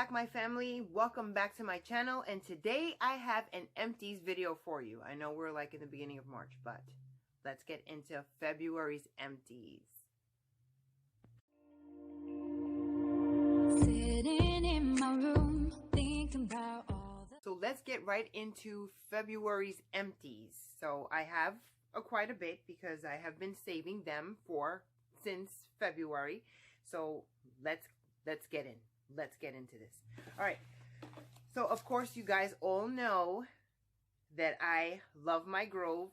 back, my family. Welcome back to my channel, and today I have an empties video for you. I know we're like in the beginning of March, but let's get into February's empties. Sitting in my room, thinking about all the... So let's get right into February's empties. So I have quite a bit because I have been saving them since February. So let's get in. Let's get into this. All right. So, of course, you guys all know that I love my Grove.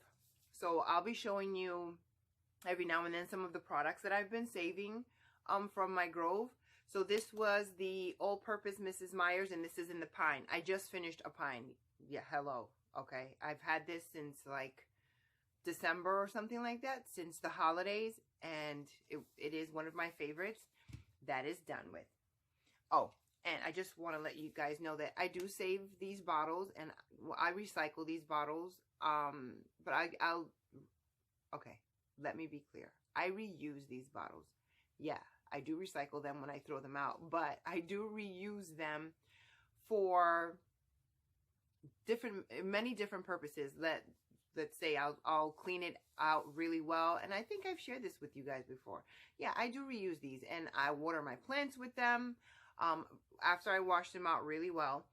So, I'll be showing you every now and then some of the products that I've been saving from my Grove. So, this was the all-purpose Mrs. Meyer's, and this is in the pine. I just finished a pine. Yeah, hello. Okay. I've had this since, like, December or something like that, since the holidays, and it is one of my favorites. That is done with. Oh, and I just want to let you guys know that I do save these bottles, and I recycle these bottles. But okay, let me be clear. I reuse these bottles. Yeah, I do recycle them when I throw them out, but I do reuse them for many different purposes. Let's say I'll clean it out really well, and I think I've shared this with you guys before. Yeah, I do reuse these, and I water my plants with them. After I wash them out really well,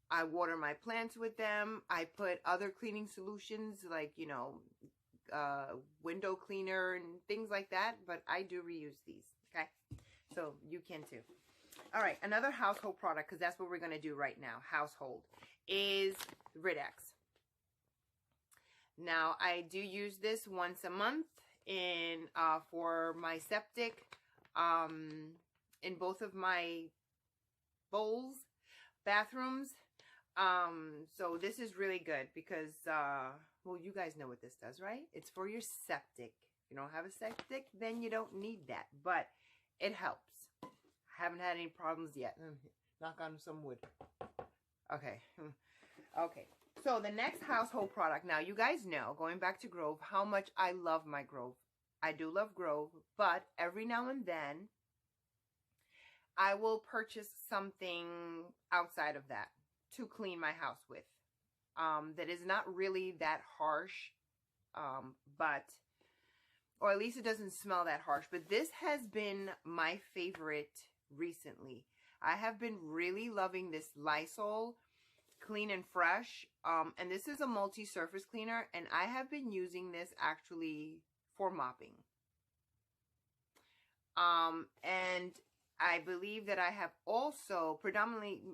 I water my plants with them. I put other cleaning solutions like, you know, window cleaner and things like that, but I do reuse these, okay? So you can too. All right, another household product, because that's what we're going to do right now, household, is Riddex. Now, I do use this once a month for my septic, in both of my bowls, bathrooms. So this is really good because, well, you guys know what this does, right? It's for your septic. If you don't have a septic, then you don't need that, but it helps. I haven't had any problems yet. Knock on some wood. Okay. Okay. So the next household product. Now, you guys know, going back to Grove, how much I love my Grove. I do love Grove, but every now and then, I will purchase something outside of that to clean my house with. That is not really that harsh, or at least it doesn't smell that harsh. But this has been my favorite recently. I have been really loving this Lysol Clean and Fresh. And this is a multi-surface cleaner, and I have been using this actually for mopping. And I believe that I have also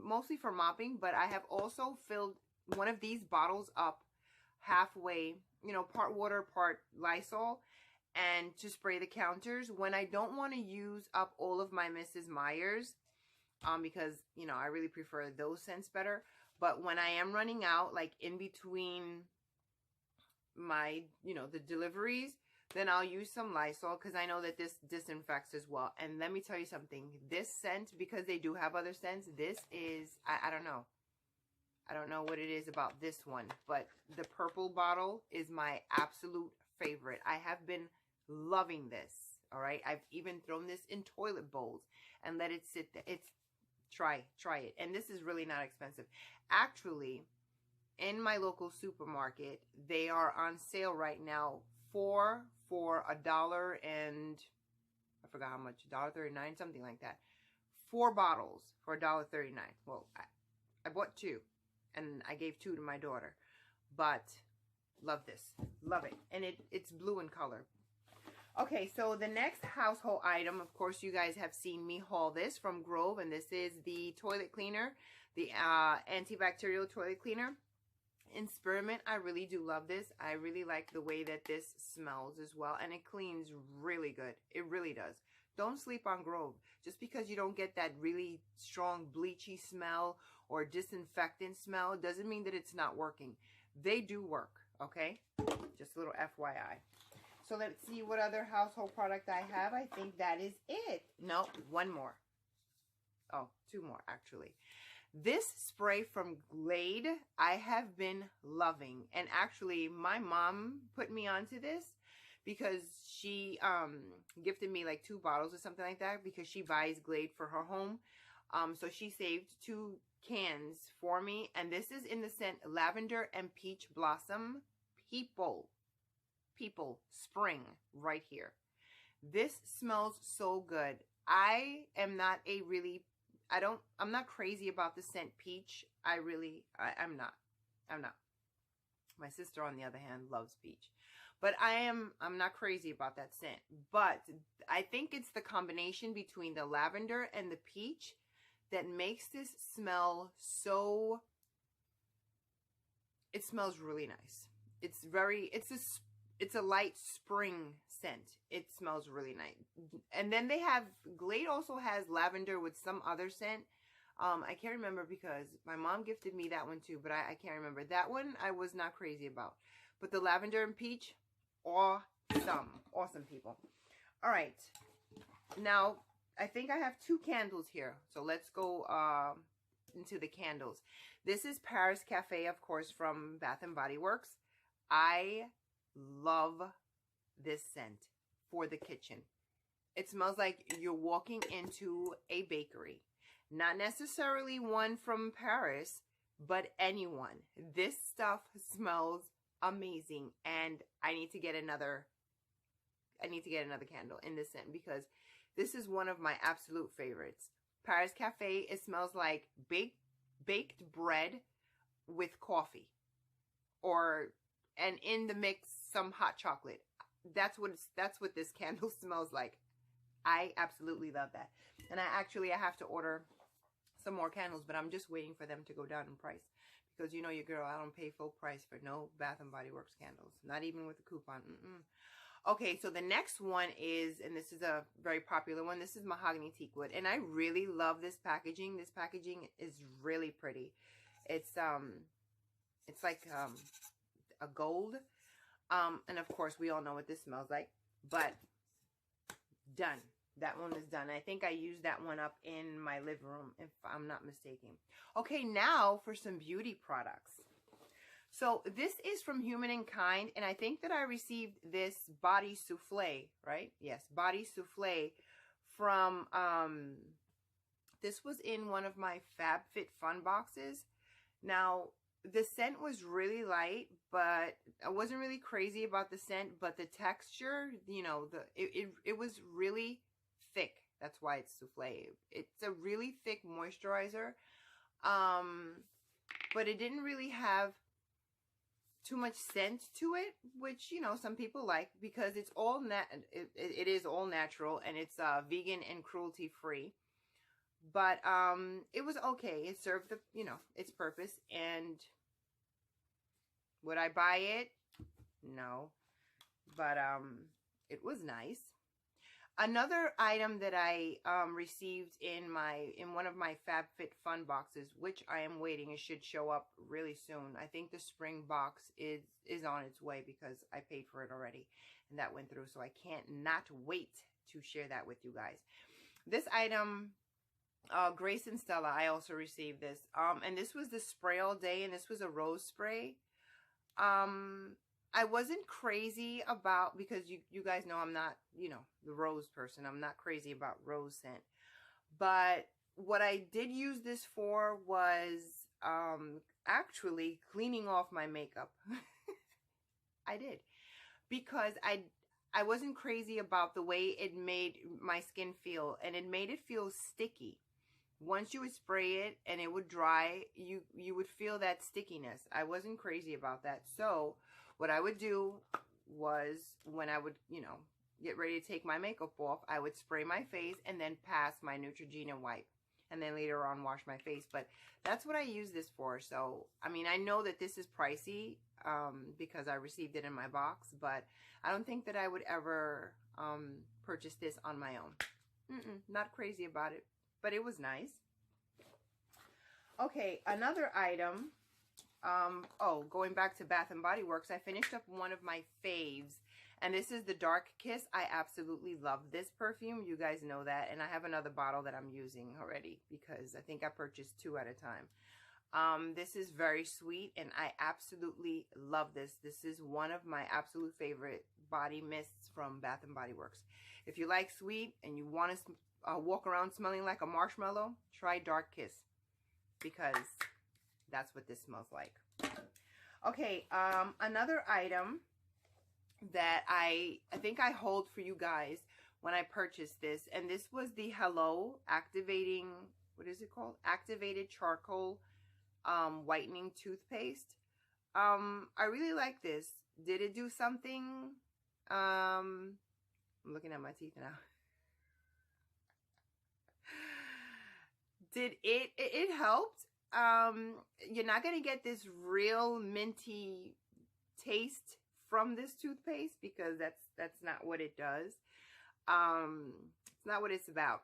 mostly for mopping, but I have also filled one of these bottles up halfway, you know, part water, part Lysol, and to spray the counters when I don't want to use up all of my Mrs. Meyer's, because, you know, I really prefer those scents better. But when I am running out, like in between my, you know, the deliveries, then I'll use some Lysol because I know that this disinfects as well. And let me tell you something. This scent, because they do have other scents, this is, I don't know. I don't know what it is about this one. But the purple bottle is my absolute favorite. I have been loving this. All right. I've even thrown this in toilet bowls and let it sit there. Try it. And this is really not expensive. Actually, in my local supermarket, they are on sale right now for $1 and I forgot how much, $1.39, something like that. 4 bottles for $1.39. Well, I bought 2 and I gave 2 to my daughter, but love this, love it. And it's blue in color. Okay, so the next household item, of course, you guys have seen me haul this from Grove, and this is the toilet cleaner, the antibacterial toilet cleaner. In spearmint, I really do love this. I really like the way that this smells as well, and it cleans really good. It really does. Don't sleep on Grove. Just because you don't get that really strong bleachy smell or disinfectant smell doesn't mean that it's not working. They do work, okay? Just a little FYI. So let's see what other household product I have. I think that is it. No, one more. Oh, 2 more actually. This spray from Glade, I have been loving. And actually, my mom put me onto this because she gifted me like 2 bottles or something like that because she buys Glade for her home. So she saved 2 cans for me. And this is in the scent Lavender and Peach Blossom People Spring right here. This smells so good. I am not a really, I'm not crazy about the scent peach. I'm not. My sister, on the other hand, loves peach. But I'm not crazy about that scent. But I think it's the combination between the lavender and the peach that makes this smell so, it smells really nice. It's a light spring scent. It smells really nice. And then they have, Glade also has lavender with some other scent. I can't remember because my mom gifted me that one too, but I can't remember. That one I was not crazy about. But the lavender and peach, awesome. Awesome, people. All right. Now, I think I have 2 candles here. So let's go into the candles. This is Paris Cafe, of course, from Bath & Body Works. I love this scent for the kitchen. It smells like you're walking into a bakery. Not necessarily one from Paris, but anyone. This stuff smells amazing, and I need to get another candle in this scent because this is one of my absolute favorites. Paris Cafe, it smells like baked bread with coffee, and in the mix some hot chocolate. That's what this candle smells like. I absolutely love that. And I have to order some more candles, but I'm just waiting for them to go down in price because you know your girl, I don't pay full price for no Bath & Body Works candles, not even with a coupon. Okay, so the next one is, and this is a very popular one, this is Mahogany Teakwood, and I really love this packaging. This packaging is really pretty. It's like a gold, and of course we all know what this smells like, but done. That one is done. I think I used that one up in my living room, if I'm not mistaken. Okay, now for some beauty products. So this is from Humankind, and I think that I received this body souffle, right? Yes, body souffle from, this was in one of my FabFitFun boxes. Now, the scent was really light, but I wasn't really crazy about the scent, but the texture, you know, it was really thick. That's why it's souffle. It's a really thick moisturizer, but it didn't really have too much scent to it, which, you know, some people like because it's all it is all natural, and it's vegan and cruelty free. But it was okay. It served the, you know, its purpose. And would I buy it? No. But it was nice. Another item that I received in one of my FabFitFun boxes, which I am waiting, it should show up really soon. I think the spring box is on its way because I paid for it already, and that went through, so I can't not wait to share that with you guys. This item, Greyson Stella, I also received this, and this was the spray all day, and this was a rose spray. I wasn't crazy about, because you guys know I'm not, you know, the rose person. I'm not crazy about rose scent. But what I did use this for was actually cleaning off my makeup. I did. Because I wasn't crazy about the way it made my skin feel. And it made it feel sticky. Once you would spray it and it would dry, you would feel that stickiness. I wasn't crazy about that. So what I would do was, when I would, you know, get ready to take my makeup off, I would spray my face and then pass my Neutrogena wipe. And then later on wash my face. But that's what I use this for. So, I mean, I know that this is pricey because I received it in my box. But I don't think that I would ever purchase this on my own. Not crazy about it. But it was nice. Okay, another item. Going back to Bath & Body Works, I finished up one of my faves, and this is the Dark Kiss. I absolutely love this perfume. You guys know that, and I have another bottle that I'm using already because I think I purchased 2 at a time. This is very sweet, and I absolutely love this. This is one of my absolute favorite body mists from Bath and Body Works. If you like sweet and you want to walk around smelling like a marshmallow, try Dark Kiss, because that's what this smells like. Okay, another item that I think I hold for you guys when I purchased this, and this was the Hello Activating, what is it called? Activated Charcoal Whitening Toothpaste. I really like this. Did it do something? I'm looking at my teeth now. Did it helped? You're not going to get this real minty taste from this toothpaste, because that's not what it does. It's not what it's about.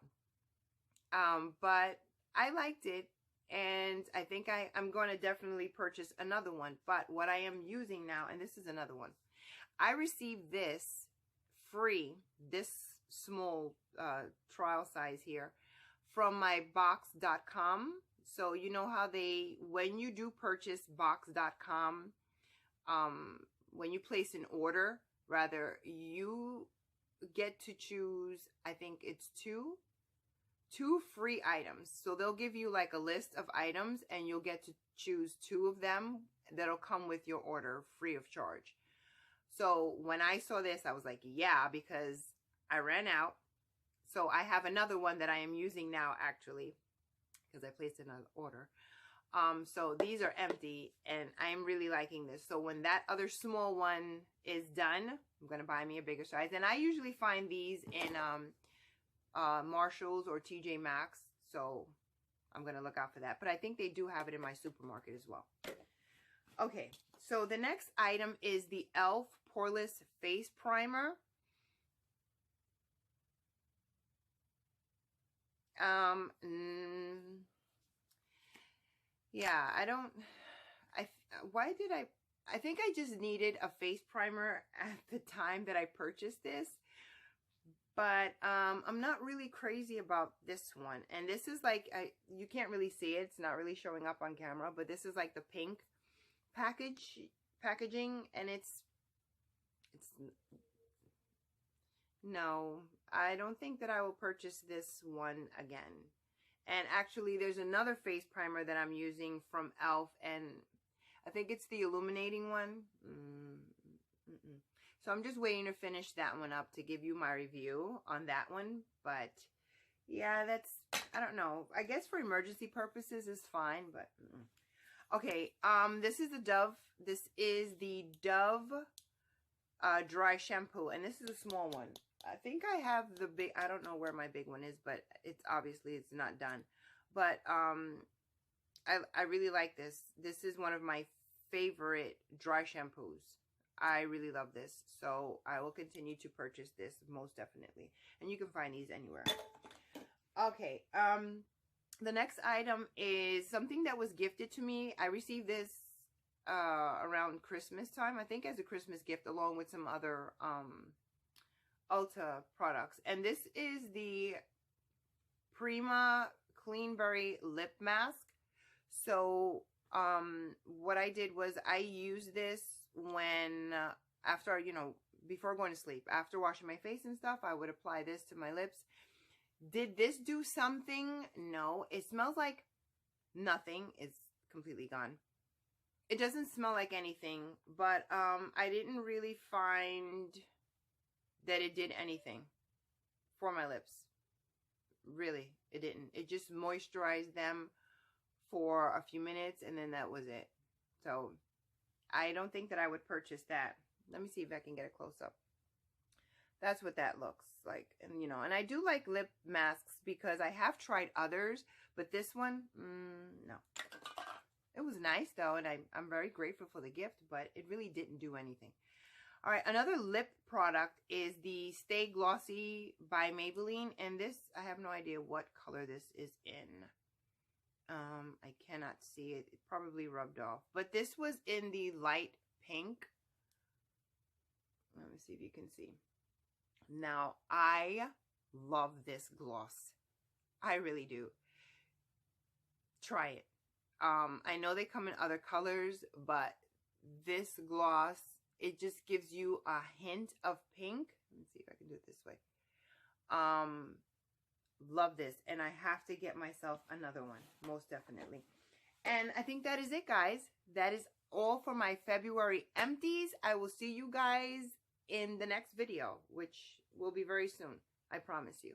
But I liked it, and I think I'm going to definitely purchase another one. But what I am using now, and this is another one, I received this free, this small trial size here, from my box.com. So you know how when you do purchase box.com, when you place an order, rather, you get to choose, I think it's two free items. So they'll give you like a list of items, and you'll get to choose 2 of them that'll come with your order free of charge. So when I saw this, I was like, yeah, because I ran out. So I have another one that I am using now, actually, because I placed another order. So these are empty, and I'm really liking this. So when that other small one is done, I'm going to buy me a bigger size. And I usually find these in Marshalls or TJ Maxx. So I'm going to look out for that. But I think they do have it in my supermarket as well. Okay, so the next item is the e.l.f. Poreless Face Primer. Yeah, I think I just needed a face primer at the time that I purchased this, but I'm not really crazy about this one. And this is like, you can't really see it, it's not really showing up on camera, but this is like the pink packaging, and it's no, I don't think that I will purchase this one again. And actually, there's another face primer that I'm using from e.l.f. and I think it's the illuminating one. So I'm just waiting to finish that one up to give you my review on that one. But yeah, I don't know. I guess for emergency purposes is fine, but okay. This is the Dove. This is the Dove Dry Shampoo, and this is a small one. I think I have the big, I don't know where my big one is, but it's not done. But I really like this. This is one of my favorite dry shampoos. I really love this. So I will continue to purchase this most definitely. And you can find these anywhere. Okay. The next item is something that was gifted to me. I received this around Christmas time, I think, as a Christmas gift, along with some other Ulta products. And this is the Prima Clean Berry Lip Mask. So what I did was I used this when after, before going to sleep, after washing my face and stuff, I would apply this to my lips. Did this do something? No. It smells like nothing. It's completely gone. It doesn't smell like anything, but I didn't really find that it did anything for my lips. Really, it didn't. It just moisturized them for a few minutes, and then that was it. So I don't think that I would purchase that. Let me see if I can get a close-up. That's what that looks like. And, and I do like lip masks because I have tried others, but this one, no. It was nice, though, and I'm very grateful for the gift, but it really didn't do anything. All right, another lip product is the Stay Glossy by Maybelline, and this, I have no idea what color this is in. I cannot see it. It probably rubbed off, but this was in the light pink. Let me see if you can see. Now, I love this gloss. I really do. Try it. I know they come in other colors, but this gloss It just gives you a hint of pink. Let me see if I can do it this way. Love this. And I have to get myself another one, most definitely. And I think that is it, guys. That is all for my February empties. I will see you guys in the next video, which will be very soon. I promise you.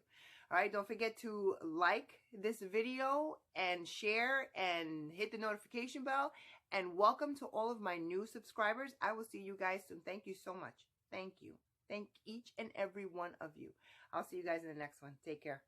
All right, don't forget to like this video and share and hit the notification bell. And welcome to all of my new subscribers. I will see you guys soon. Thank you so much. Thank you. Thank each and every one of you. I'll see you guys in the next one. Take care.